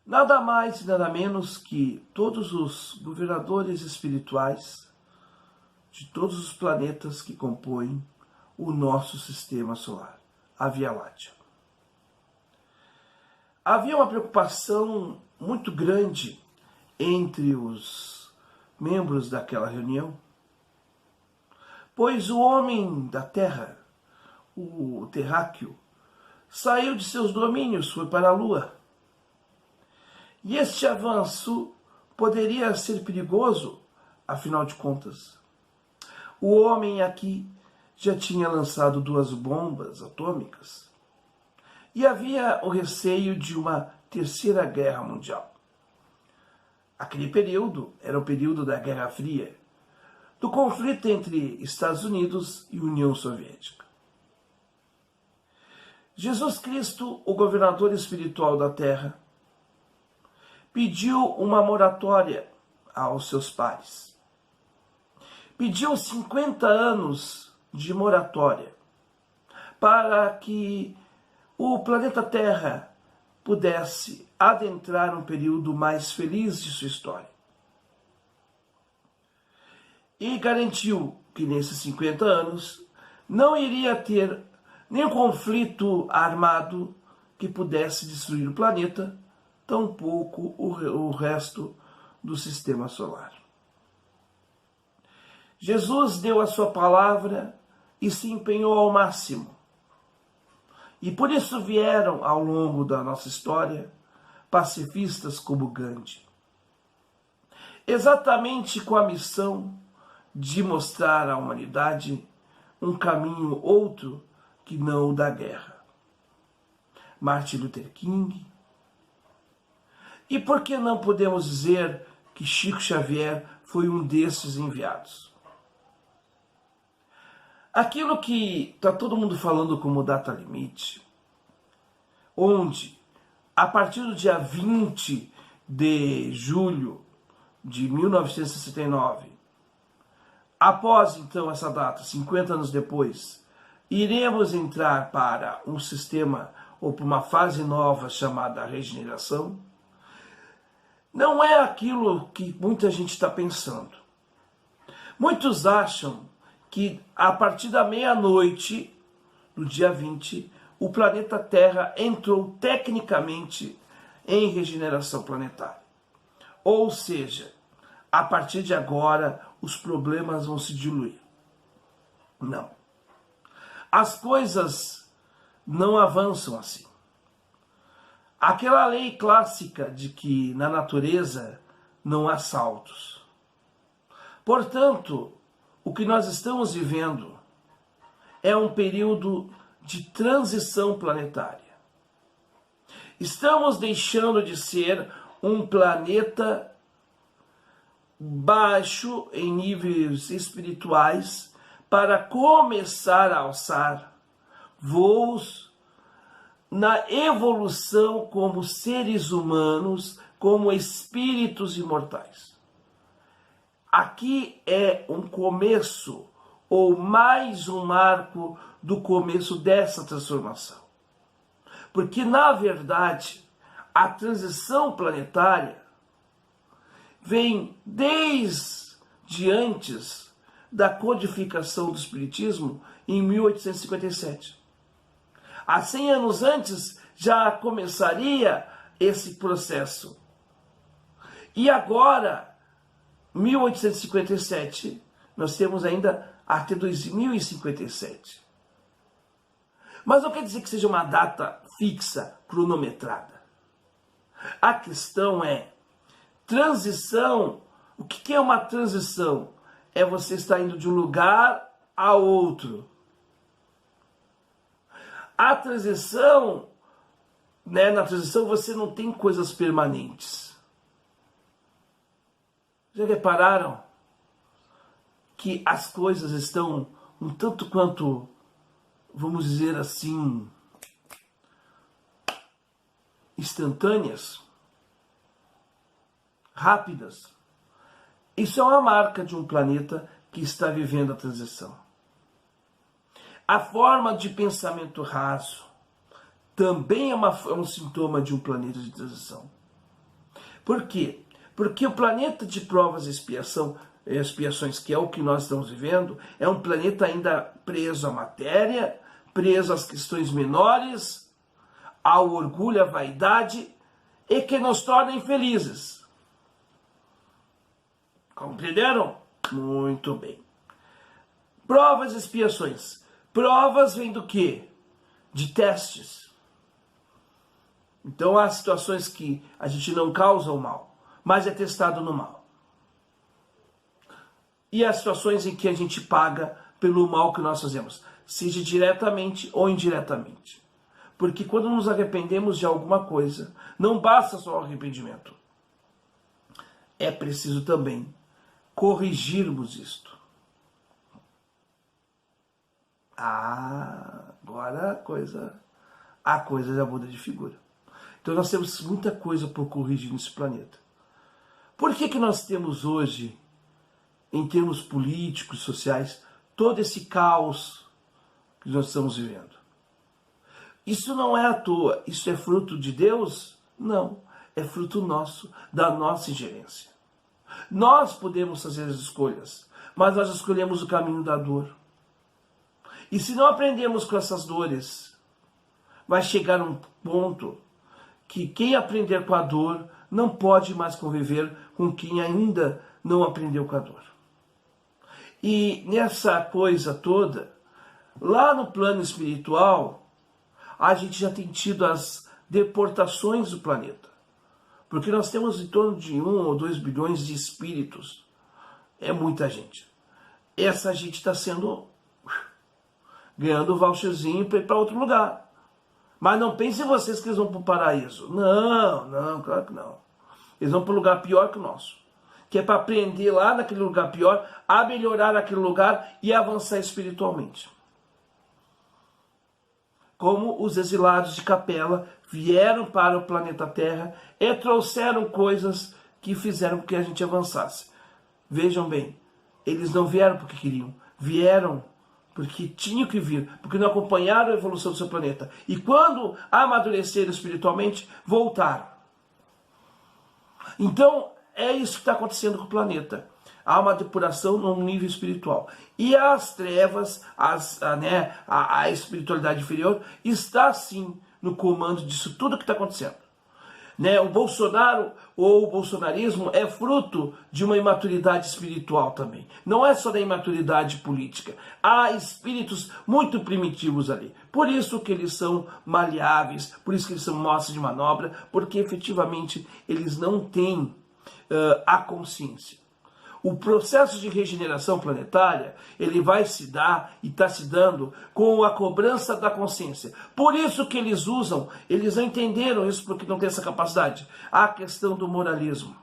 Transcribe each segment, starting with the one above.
Nada mais e nada menos que todos os governadores espirituais de todos os planetas que compõem o nosso sistema solar, a Via Láctea. Havia uma preocupação muito grande entre os membros daquela reunião, pois o homem da Terra, o terráqueo, saiu de seus domínios, foi para a Lua. E este avanço poderia ser perigoso, afinal de contas. O homem aqui já tinha lançado 2 bombas atômicas e havia o receio de uma terceira guerra mundial. Aquele período era o período da Guerra Fria, do conflito entre Estados Unidos e União Soviética. Jesus Cristo, o governador espiritual da Terra, pediu uma moratória aos seus pares. Pediu 50 anos de moratória para que o planeta Terra pudesse adentrar um período mais feliz de sua história. E garantiu que nesses 50 anos não iria ter nenhum conflito armado que pudesse destruir o planeta, tampouco o resto do sistema solar. Jesus deu a sua palavra e se empenhou ao máximo. E por isso vieram, ao longo da nossa história, pacifistas como Gandhi. Exatamente com a missão de mostrar à humanidade um caminho outro que não o da guerra. Martin Luther King. E por que não podemos dizer que Chico Xavier foi um desses enviados? Aquilo que está todo mundo falando como data limite, onde, a partir do dia 20 de julho de 1969, após então essa data, 50 anos depois, iremos entrar para um sistema ou para uma fase nova chamada regeneração, não é aquilo que muita gente está pensando. Muitos acham que a partir da meia-noite do dia 20, o planeta Terra entrou tecnicamente em regeneração planetária. Ou seja, a partir de agora, os problemas vão se diluir. Não. As coisas não avançam assim. Aquela lei clássica de que na natureza não há saltos. Portanto, o que nós estamos vivendo é um período de transição planetária. Estamos deixando de ser um planeta baixo em níveis espirituais para começar a alçar voos na evolução como seres humanos, como espíritos imortais. Aqui é um começo, ou mais um marco do começo dessa transformação. Porque, na verdade, a transição planetária vem desde antes da codificação do Espiritismo em 1857. Há 100 anos antes já começaria esse processo. E agora, 1857, nós temos ainda até 2057. Mas não quer dizer que seja uma data fixa, cronometrada. A questão é, transição, o que é uma transição? É você estar indo de um lugar a outro. A transição, na transição você não tem coisas permanentes. Já repararam que as coisas estão um tanto quanto, vamos dizer assim, instantâneas, rápidas? Isso é uma marca de um planeta que está vivendo a transição. A forma de pensamento raso também é um sintoma de um planeta de transição. Por quê? Porque o planeta de provas e expiações, que é o que nós estamos vivendo, é um planeta ainda preso à matéria, preso às questões menores, ao orgulho, à vaidade, e que nos torna infelizes. Compreenderam? Muito bem. Provas e expiações. Provas vêm do quê? De testes. Então há situações que a gente não causa o mal, mas é testado no mal. E há situações em que a gente paga pelo mal que nós fazemos, seja diretamente ou indiretamente. Porque quando nos arrependemos de alguma coisa, não basta só o arrependimento. É preciso também corrigirmos isto. Agora a coisa já muda de figura. Então nós temos muita coisa por corrigir nesse planeta. Por que nós temos hoje, em termos políticos, sociais, todo esse caos que nós estamos vivendo? Isso não é à toa. Isso é fruto de Deus? Não. É fruto nosso, da nossa ingerência. Nós podemos fazer as escolhas, mas nós escolhemos o caminho da dor. E se não aprendemos com essas dores, vai chegar um ponto que quem aprender com a dor não pode mais conviver com quem ainda não aprendeu com a dor. E nessa coisa toda, lá no plano espiritual, a gente já tem tido as deportações do planeta. Porque nós temos em torno de 1 ou 2 bilhões de espíritos. É muita gente. Essa gente está ganhando o voucherzinho para ir para outro lugar. Mas não pensem vocês que eles vão para o paraíso. Não, claro que não. Eles vão para um lugar pior que o nosso. Que é para aprender lá naquele lugar pior, a melhorar aquele lugar e avançar espiritualmente. Como os exilados de Capela vieram para o planeta Terra e trouxeram coisas que fizeram com que a gente avançasse. Vejam bem, eles não vieram porque queriam, vieram porque tinham que vir, porque não acompanharam a evolução do seu planeta. E quando amadureceram espiritualmente, voltaram. Então, é isso que está acontecendo com o planeta. Há uma depuração no nível espiritual. E as trevas, a espiritualidade inferior, está sim no comando disso tudo que está acontecendo. O Bolsonaro ou o bolsonarismo é fruto de uma imaturidade espiritual também. Não é só da imaturidade política. Há espíritos muito primitivos ali. Por isso que eles são maleáveis, por isso que eles são mostras de manobra, porque efetivamente eles não têm a consciência. O processo de regeneração planetária, ele vai se dar e está se dando com a cobrança da consciência. Por isso que eles não entenderam isso porque não tem essa capacidade. A questão do moralismo.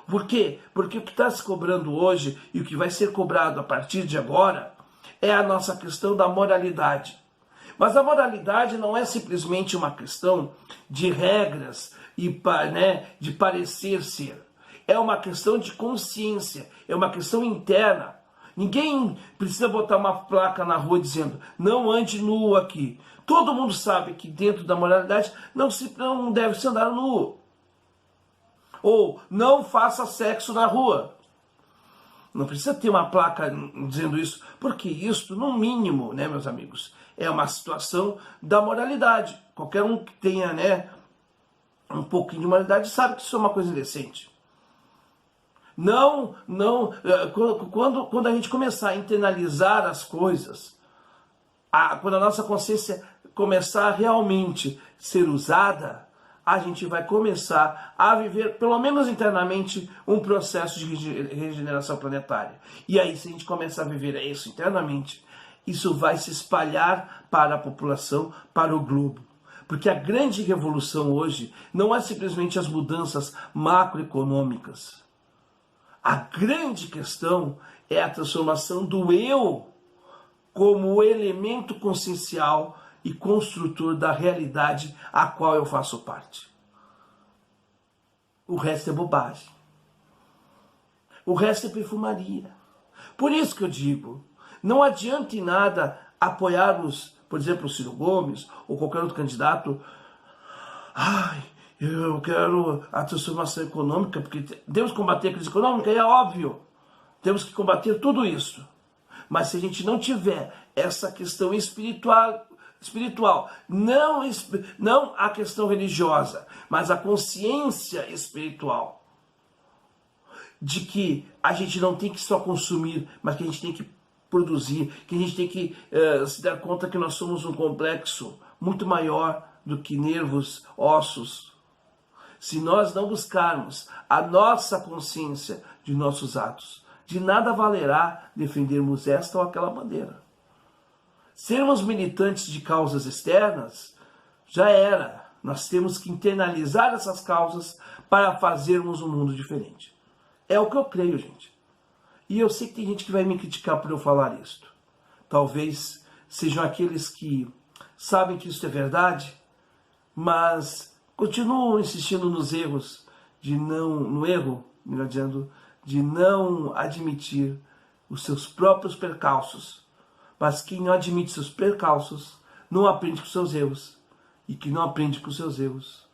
Por quê? Porque o que está se cobrando hoje e o que vai ser cobrado a partir de agora é a nossa questão da moralidade. Mas a moralidade não é simplesmente uma questão de regras e de parecer ser. É uma questão de consciência, é uma questão interna. Ninguém precisa botar uma placa na rua dizendo não ande nu aqui. Todo mundo sabe que dentro da moralidade não deve se andar nu. Ou não faça sexo na rua. Não precisa ter uma placa dizendo isso, porque isso, no mínimo, meus amigos, é uma situação da moralidade. Qualquer um que tenha um pouquinho de moralidade sabe que isso é uma coisa indecente. Quando a gente começar a internalizar as coisas, quando a nossa consciência começar a realmente ser usada, a gente vai começar a viver, pelo menos internamente, um processo de regeneração planetária. E aí, se a gente começar a viver isso internamente, isso vai se espalhar para a população, para o globo. Porque a grande revolução hoje não é simplesmente as mudanças macroeconômicas. A grande questão é a transformação do eu como elemento consciencial e construtor da realidade a qual eu faço parte. O resto é bobagem. O resto é perfumaria. Por isso que eu digo, não adianta em nada apoiarmos, por exemplo, o Ciro Gomes ou qualquer outro candidato. eu quero a transformação econômica, porque temos que combater a crise econômica, é óbvio. Temos que combater tudo isso. Mas se a gente não tiver essa questão espiritual, não a questão religiosa, mas a consciência espiritual, de que a gente não tem que só consumir, mas que a gente tem que produzir, que a gente tem que se dar conta que nós somos um complexo muito maior do que nervos, ossos. Se nós não buscarmos a nossa consciência de nossos atos, de nada valerá defendermos esta ou aquela bandeira. Sermos militantes de causas externas já era. Nós temos que internalizar essas causas para fazermos um mundo diferente. É o que eu creio, gente. E eu sei que tem gente que vai me criticar por eu falar isto. Talvez sejam aqueles que sabem que isso é verdade, mas continuam insistindo nos erros, melhor dizendo, de não admitir os seus próprios percalços. Mas quem não admite seus percalços não aprende com seus erros. E quem não aprende com seus erros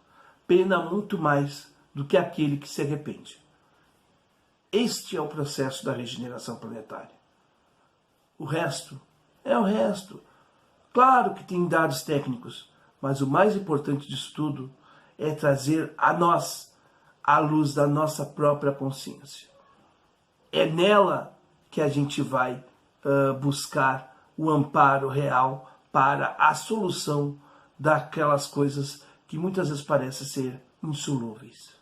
pena muito mais do que aquele que se arrepende. Este é o processo da regeneração planetária. O resto é o resto. Claro que tem dados técnicos, mas o mais importante disso tudo é trazer a nós a luz da nossa própria consciência. É nela que a gente vai buscar o amparo real para a solução daquelas coisas que muitas vezes parecem ser insolúveis.